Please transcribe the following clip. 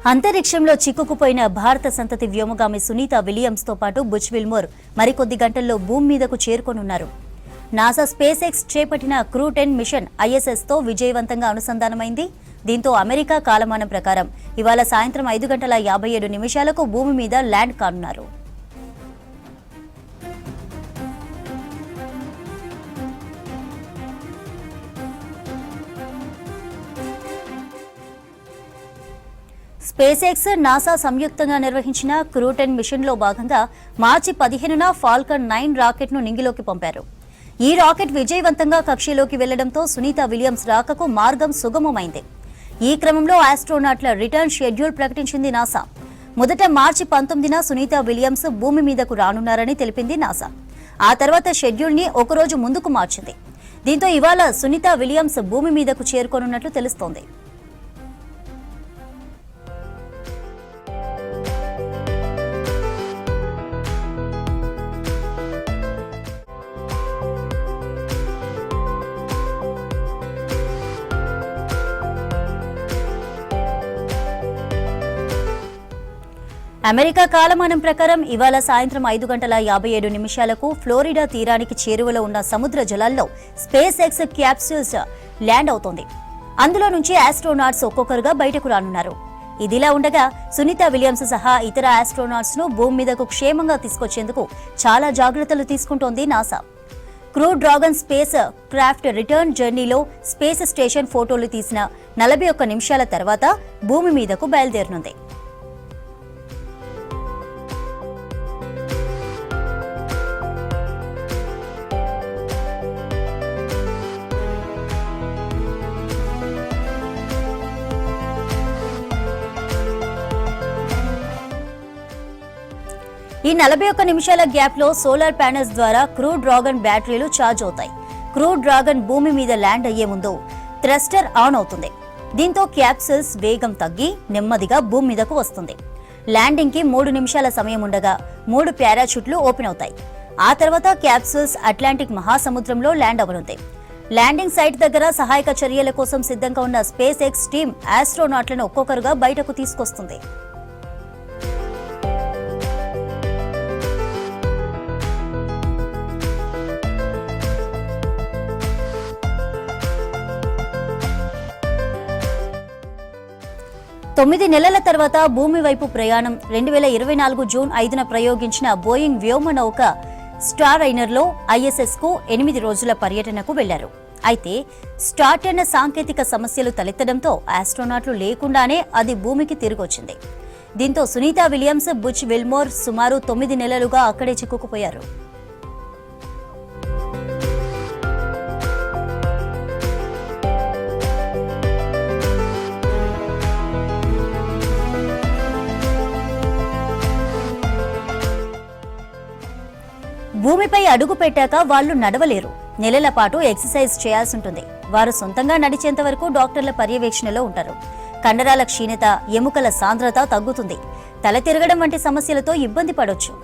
అంతరిక్షంలో చిక్కుకుపోయిన భారత సంతతి వ్యోమగామి సునీత విలియమ్స్తో పాటు బుచ్ విల్మోర్ మరికొద్ది గంటల్లో భూమి మీదకు చేరుకోనున్నారు. నాసా స్పేస్ ఎక్స్ చేపట్టిన క్రూ 10 మిషన్ ISSతో విజయవంతంగా అనుసంధానమైంది. దీంతో అమెరికా కాలమానం ప్రకారం ఇవాళ సాయంత్రం 5:57 భూమి మీద ల్యాండ్ కానున్నారు. స్పేస్ ఎక్స్, నాసా సంయుక్తంగా నిర్వహించిన క్రూ 10 మిషన్లో భాగంగా మార్చి 15న ఫాల్కన్ 9 రాకెట్ను నింగిలోకి పంపారు. ఈ రాకెట్ విజయవంతంగా కక్షలోకి వెళ్లడంతో సునీత విలియమ్స్ రాకకు మార్గం సుగమమైంది. ఈ క్రమంలో ఆస్ట్రోనాట్ల రిటర్న్ షెడ్యూల్ ప్రకటించింది నాసా. మొదట మార్చి 19న సునీత విలియమ్స్ భూమి మీదకు రానున్నారని తెలిపింది నాసా. ఆ తర్వాత షెడ్యూల్ని ఒకరోజు ముందుకు మార్చింది. దీంతో ఇవాళ సునీత విలియమ్స్ భూమి మీదకు చేరుకోనున్నట్లు తెలుస్తోంది. అమెరికా కాలమానం ప్రకారం ఇవాళ సాయంత్రం 5:57 ఫ్లోరిడా తీరానికి చేరువలో ఉన్న సముద్ర జలాల్లో స్పేస్ ఎక్స్ క్యాప్సూల్స్ ల్యాండ్ అవుతోంది. అందులో నుంచి ఆస్ట్రోనాట్స్ ఒక్కొక్కరుగా బయటకు రానున్నారు. ఇదిలా ఉండగా సునీత విలియమ్స్ సహా ఇతర ఆస్ట్రోనాట్స్ ను భూమి మీదకు క్షేమంగా తీసుకొచ్చేందుకు చాలా జాగ్రత్తలు తీసుకుంటోంది NASA. Crew dragon space craft return జర్నీలో స్పేస్ స్టేషన్ ఫోటోలు తీసిన 41 నిమిషాల తర్వాత భూమి మీదకు బయలుదేరనుంది. ఈ 41 నిమిషాల గ్యాప్ లో సోలార్ ప్యానెల్స్ ద్వారా క్రూ డ్రాగన్ బ్యాటరీలు ఛార్జ్ అవుతాయి. క్రూ డ్రాగన్ భూమి మీద ల్యాండ్ అయ్యే ముందు థ్రస్టర్ ఆన్ అవుతుంది. దీంతో క్యాప్సూల్స్ వేగం తగ్గి నెమ్మదిగా భూమి మీదకు వస్తుంది. ల్యాండింగ్ కి 3 నిమిషాల సమయం ఉండగా 3 పారాచూట్లు ఓపెన్ అవుతాయి. ఆ తర్వాత క్యాప్సూల్స్ అట్లాంటిక్ మహాసముద్రంలో ల్యాండ్ అవనుంది. ల్యాండింగ్ సైట్ దగ్గర సహాయక చర్యల కోసం సిద్ధంగా ఉన్న స్పేస్ ఎక్స్ టీమ్ ఆస్ట్రోనాట్లను ఒక్కొక్కరుగా బయటకు తీసుకొస్తుంది. తొమ్మిది నెలల తర్వాత భూమి వైపు ప్రయాణం 2024 జూన్ 5న ప్రయోగించిన బోయింగ్ వ్యోమనౌక స్టారైనర్లో ISSకు 8 రోజుల పర్యటనకు వెళ్లారు. అయితే స్టార్ట్ అయిన సాంకేతిక సమస్యలు తలెత్తడంతో ఆస్ట్రోనాట్లు లేకుండానే అది భూమికి తిరిగొచ్చింది. దీంతో సునీత విలియమ్స్, బుచ్ విల్మోర్ సుమారు 9 నెలలుగా అక్కడే చిక్కుకుపోయారు. భూమిపై అడుగు పెట్టాక వాళ్లు నడవలేరు. నెలల పాటు ఎక్సర్సైజ్ చేయాల్సి ఉంటుంది. వారు సొంతంగా నడిచేంత వరకు డాక్టర్ల పర్యవేక్షణలో ఉంటారు. కండరాల క్షీణత, ఎముకల సాంద్రత తగ్గుతుంది. తల తిరగడం వంటి సమస్యలతో ఇబ్బంది పడొచ్చు.